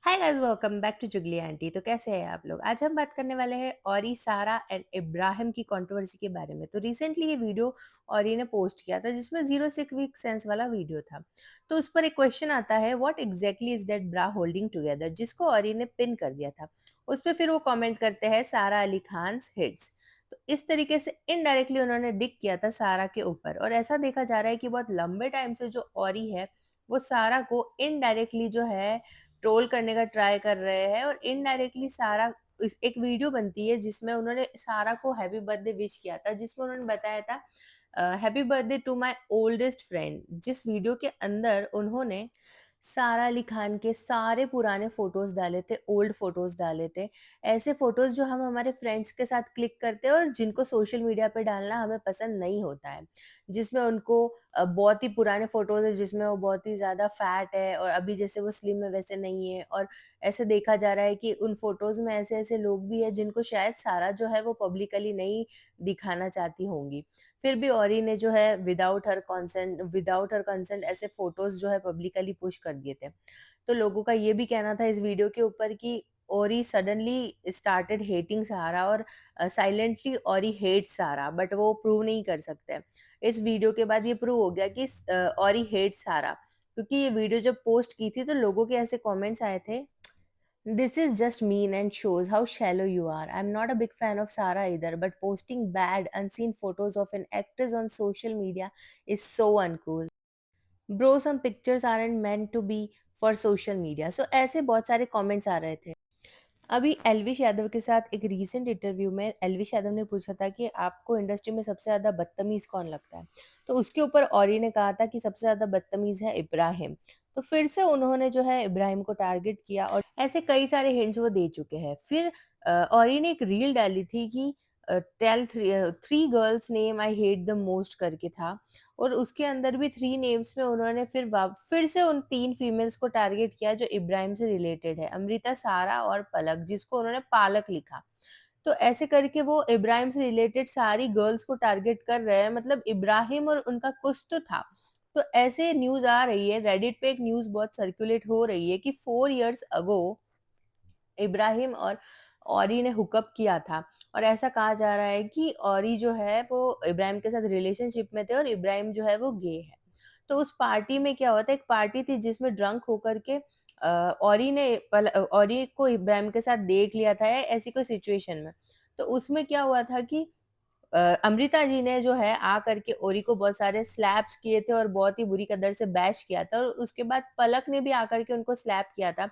Hi guys, welcome back to Jugli aunty. तो कैसे हैं आप लोग? आज हम बात करने वाले हैं औरी सारा एंड इब्राहिम की कंट्रोवर्सी के बारे में। तो रिसेंटली ये वीडियो औरी ने पोस्ट किया था जिसमें जीरो सिक सेंस वाला वीडियो था। तो उस पर एक क्वेश्चन आता है, what exactly is that bra holding together, जिसको औरी ने पिन कर दिया था। उस पर फिर वो कमेंट करते हैं सारा अली खान हिट्स। तो इस तरीके से इनडायरेक्टली उन्होंने डिक किया था सारा के ऊपर। और ऐसा देखा जा रहा है कि बहुत लंबे टाइम से जो औरी है वो सारा को इनडायरेक्टली जो है ट्रोल करने का ट्राई कर रहे हैं। और इनडायरेक्टली सारा एक वीडियो बनती है जिसमें उन्होंने सारा को हैप्पी बर्थडे विश किया था, जिसमें उन्होंने बताया था happy birthday to my oldest friend. जिस वीडियो के अंदर उन्होंने सारा अली खान के सारे पुराने फोटोज डाले थे, ओल्ड फोटोज डाले थे। ऐसे फोटोज जो हम हमारे फ्रेंड्स के साथ क्लिक करते हैं और जिनको सोशल मीडिया पे डालना हमें पसंद नहीं होता है। जिसमें उनको बहुत ही पुराने फ़ोटोज़ है जिसमें वो बहुत ही ज़्यादा फैट है और अभी जैसे वो स्लिम है वैसे नहीं है। और ऐसे देखा जा रहा है कि उन फ़ोटोज़ में ऐसे-ऐसे लोग भी हैं जिनको शायद सारा जो है वो पब्लिकली नहीं दिखाना चाहती होंगी। फिर भी औरी ने जो है विदाउट हर कंसेंट ऐसे फ़ोटोज़ जो है पब्लिकली पुश कर दिए थे। तो लोगों का ये भी कहना था इस वीडियो के ऊपर कि औरी सडनली स्टार्टेड हेटिंग सहारा और साइलेंटली औरी हेट्स सारा, बट वो प्रूव नहीं कर सकते। इस वीडियो के बाद ये प्रूव हो गया कि औरी हेट्स सारा, क्योंकि ये वीडियो जब पोस्ट की थी तो लोगों के ऐसे कमेंट्स आए थे, this is just mean and shows how shallow you are. I'm not a big fan of Sara either, but posting bad unseen photos of an actress on social media is so uncool. Bro, some pictures aren't meant to be for social media. So ऐसे बहुत सारे comments आ रहे थे। अभी एल्विश यादव के साथ एक recent interview में एल्विश यादव ने पूछा था कि आपको इंडस्ट्री में सबसे ज़्यादा बदतमीज़ कौन लगता है? तो उसके ऊपर औरी ने कहा था कि सबसे ज़्यादा बदतमीज़ है इब्राहिम। तो फिर से उन्होंने जो है इब्राहिम को टारगेट किया और ऐसे कई सारे हिंट्स वो दे चुके हैं। फिर औरी ने एक रील डाली थी कि tell three girls name I hate the most करके था। और उसके अंदर भी 3 नेम्स में उन्होंने फिर से उन 3 फीमेल्स को टारगेट किया जो इब्राहिम से रिलेटेड है, अमृता, सारा और पलक, जिसको उन्होंने पालक लिखा। तो ऐसे करके वो इब्राहिम से रिलेटेड सारी गर्ल्स को टारगेट कर रहे हैं, मतलब इब्राहिम और उनका कुछ तो था। तो ऐसे न्यूज़ आ रही है, रेडिट पे एक न्यूज़ बहुत सर्कुलेट हो रही है कि 4 इयर्स अगो इब्राहिम और औरी ने हुकअप किया था। और ऐसा कहा जा रहा है कि औरी जो है वो इब्राहिम के साथ रिलेशनशिप में थे और इब्राहिम जो है वो गे है। तो उस पार्टी में क्या हुआ था, एक पार्टी थी जिसमें ड्रंक होकर के औरी को इब्राहिम के साथ देख लिया था या ऐसी कोई सिचुएशन में। तो उसमें क्या हुआ था कि अमृता जी ने जो है आ करके ओरी को बहुत सारे स्लैप्स किए थे और बहुत ही बुरी कदर से बैश किया था। और उसके बाद पलक ने भी आकर के उनको स्लैप किया था।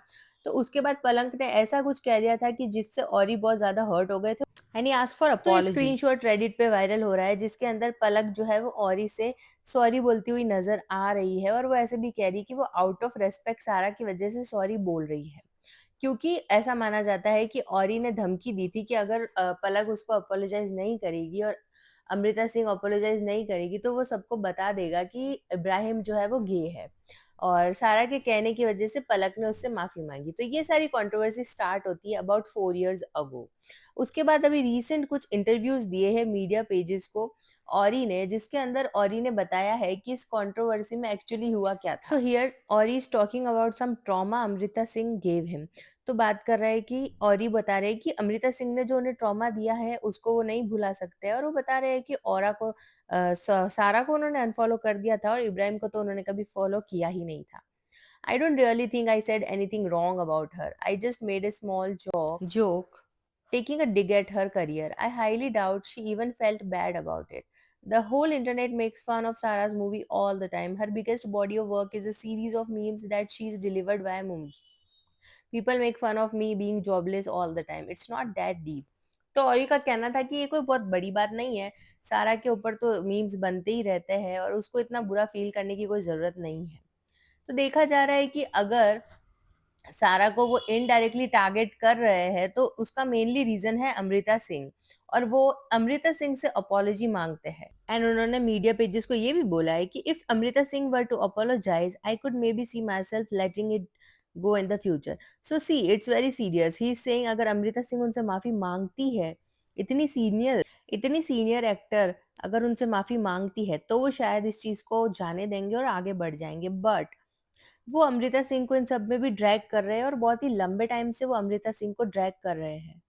तो उसके बाद पलक ने ऐसा कुछ कह दिया था कि जिससे ओरी बहुत ज़्यादा हर्ट हो गए थे and he asked for apology. तो ये स्क्रीनशॉट रेडिट पे वायरल हो रहा है जिसके अंदर पलक जो है वो ओरी से सॉरी बोलती हुई नज़र आ रही है। और वो ऐसे भी कह रही है कि वो आउट ऑफ रिस्पेक्ट सारा की वजह से सॉरी बोल रही है। क्योंकि ऐसा माना जाता है कि औरी ने धमकी दी थी कि अगर पलक उसको अपोलोजाइज़ नहीं करेगी और अमृता सिंह अपोलोजाइज़ नहीं करेगी तो वो सबको बता देगा कि इब्राहिम जो है वो गे है। और सारा के कहने की वजह से पलक ने उससे माफ़ी माँगी। तो ये सारी कंट्रोवर्सी स्टार्ट होती है अबाउट 4 इयर्स अगो। उसके बाद अभी रीसेंट कुछ इंटरव्यूज़ दिए हैं मीडिया पेजेस को औरी ने, जिसके अंदर औरी ने बताया है कि इस कंट्रोवर्सी में एक्चुअली हुआ क्या था। So here Orry is talking about some trauma Amrita Singh gave him. तो बात कर रहे हैं कि औरी बता रहे हैं कि अमृता सिंह ने जो उन्हें ट्रॉमा दिया है उसको वो नहीं भुला सकते हैं। और वो बता रहे हैं कि सारा को उन्होंने अनफॉलो कर दिया था और इब्राहिम को तो उन्होंने कभी फॉलो किया ही नहीं था। I don't really think I said anything wrong about her, I just made a small joke taking a dig at her career. I highly doubt she even felt bad about it. The whole internet makes fun of Sarah's movie all the time. Her biggest body of work is a series of memes that she's delivered via Mumbai. People make fun of me being jobless all the time. It's not that deep. तो औरी का कहना था कि ये कोई बहुत बड़ी बात नहीं है। सारा के ऊपर तो मीम्स बनते ही रहते हैं और उसको इतना बुरा फील करने की कोई ज़रूरत नहीं है। तो देखा जा रहा है कि अगर सारा को वो इनडायरेक्टली टारगेट कर रहे हैं तो उसका मेनली रीजन है अमृता सिंह। और वो अमृता सिंह से अपॉलजी मांगते हैं एंड उन्होंने मीडिया पेजेस को ये भी बोला है कि if Amrita Singh were to apologize I could maybe see myself letting it go in the future. So see it's very serious, he is saying अगर अमृता सिंह उनसे माफी मांगती है, इतनी सीनियर एक्टर अगर उनसे माफी मांगती है तो वो शायद इस चीज को जाने देंगे और आगे बढ़ जाएंगे। बट वो अमृता सिंह को इन सब में भी ड्रैग कर रहे हैं और बहुत ही लंबे टाइम से वो अमृता सिंह को ड्रैग कर रहे हैं।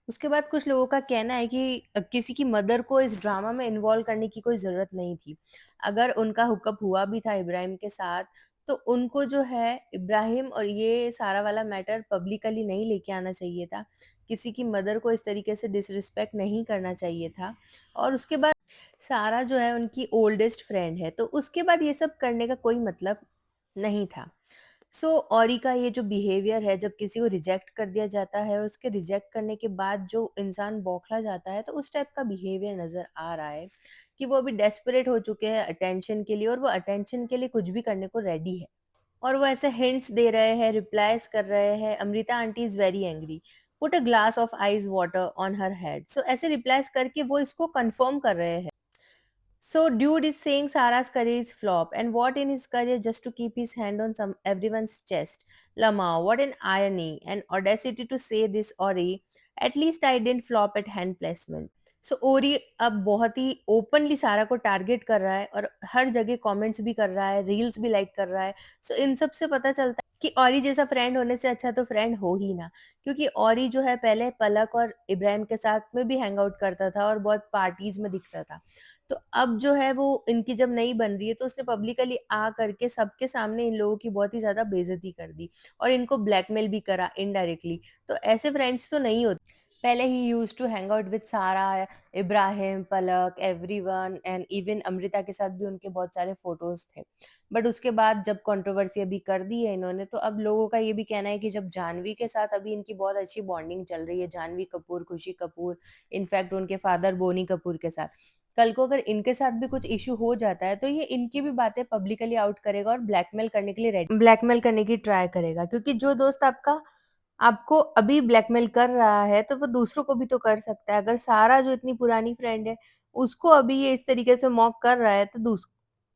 उसके बाद कुछ लोगों का कहना है कि किसी की मदर को इस ड्रामा में इन्वॉल्व करने की कोई ज़रूरत नहीं थी। अगर उनका हुकअप हुआ भी था इब्राहिम के साथ, तो उनको जो है इब्राहिम और ये सारा वाला मैटर पब्लिकली नहीं लेके आना चाहिए था। किसी की मदर को इस तरीके से डिसरिस्पेक्ट नहीं करना चाहिए था। और उसके बाद सारा जो है उनकी ओल्डेस्ट फ्रेंड है, तो उसके बाद ये सब करने का कोई मतलब नहीं था। सो औरी का ये जो बिहेवियर है, जब किसी को रिजेक्ट कर दिया जाता है और उसके रिजेक्ट करने के बाद जो इंसान बौखला जाता है, तो उस टाइप का बिहेवियर नज़र आ रहा है कि वो अभी डेस्परेट हो चुके हैं अटेंशन के लिए और वो अटेंशन के लिए कुछ भी करने को रेडी है। और वो ऐसे हिंट्स दे रहे हैं, रिप्लाईज़ कर रहे हैं, "Amrita aunty is very angry, put a glass of ice water on her head." So ऐसे रिप्लाईज़ करके वो इसको कन्फर्म कर रहे हैं। So dude is saying Sarah's career is flop and what in his career just to keep his hand on some everyone's chest. Lama, what an irony and audacity to say this Ori. At least I didn't flop at hand placement. सो ओरी अब बहुत ही openly सारा को target कर रहा है और हर जगह कमेंट्स भी कर रहा है, रील्स भी लाइक कर रहा है। सो इन सब से पता चलता है कि औरी जैसा फ्रेंड होने से अच्छा तो फ्रेंड हो ही ना। क्योंकि औरी जो है पहले पलक और इब्राहिम के साथ में भी हैंग आउट करता था और बहुत पार्टीज में दिखता था। तो अब जो है वो इनकी जब नहीं बन रही है तो उसने पब्लिकली आ करके सबके सामने इन लोगों की बहुत ही ज़्यादा बेइज़्ज़ती कर दी और इनको ब्लैकमेल भी करा इनडायरेक्टली। तो ऐसे फ्रेंड्स तो नहीं होते। पहले ही used to hang out with Sara, Ibrahim, Palak, everyone and even Amrita के साथ भी उनके बहुत सारे फ़ोटोज़ थे। बट उसके बाद जब कंट्रोवर्सी अभी कर दी है इन्होंने, तो अब लोगों का ये भी कहना है कि जब जाह्नवी के साथ अभी इनकी बहुत अच्छी बॉन्डिंग चल रही है, जाह्नवी कपूर, खुशी कपूर, इनफैक्ट उनके फादर बोनी कपूर के साथ। कल को अगर इनके साथ भी कुछ इश्यू हो जाता है, तो ये इनकी भी बातें पब्लिकली आउट करेगा और ब्लैकमेल करने के लिए रेडी ब्लैकमेल करने की ट्राई करेगा। क्योंकि जो दोस्त आपको अभी ब्लैकमेल कर रहा है, तो वो दूसरों को भी तो कर सकता है। अगर सारा जो इतनी पुरानी फ्रेंड है, उसको अभी ये इस तरीके से मॉक कर रहा है, तो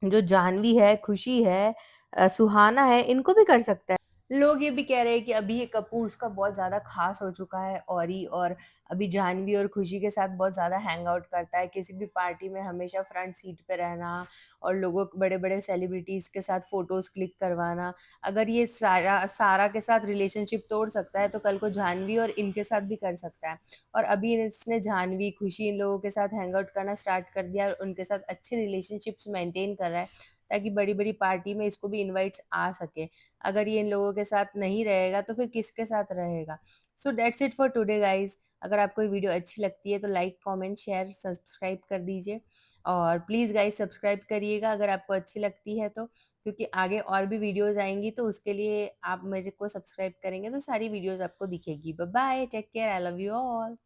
जो जाह्नवी है, खुशी है, सुहाना है, इनको भी कर सकता है। लोग ये भी कह रहे हैं कि अभी ये कपूर उसका बहुत ज़्यादा ख़ास हो चुका है औरी और अभी जाह्नवी और खुशी के साथ बहुत ज़्यादा हैंग आउट करता है। किसी भी पार्टी में हमेशा फ्रंट सीट पे रहना और लोगों बड़े-बड़े सेलिब्रिटीज़ के साथ फ़ोटोज़ क्लिक करवाना। अगर ये सारा सारा के साथ रिलेशनशिप तोड़ सकता है, तो कल को जाह्नवी और इनके साथ भी कर सकता है। और अभी इसने जाह्नवी, खुशी इन लोगों के साथ हैंग आउट करना स्टार्ट कर दिया और उनके साथ अच्छे रिलेशनशिप्स मेंटेन कर रहा है, ताकि बड़ी-बड़ी पार्टी में इसको भी इनवाइट्स आ सके। अगर ये इन लोगों के साथ नहीं रहेगा तो फिर किसके साथ रहेगा? So that's it for today guys. अगर आपको ये वीडियो अच्छी लगती है तो लाइक, कमेंट, शेयर, सब्सक्राइब कर दीजिए और प्लीज़ गाइज़ सब्सक्राइब करिएगा अगर आपको अच्छी लगती है तो, क्योंकि आगे और भी वीडियोज़ आएँगी तो उसके लिए आप मेरे को सब्सक्राइब करेंगे तो सारी वीडियोज़ आपको दिखेगी। Bye bye, take care, I love you all.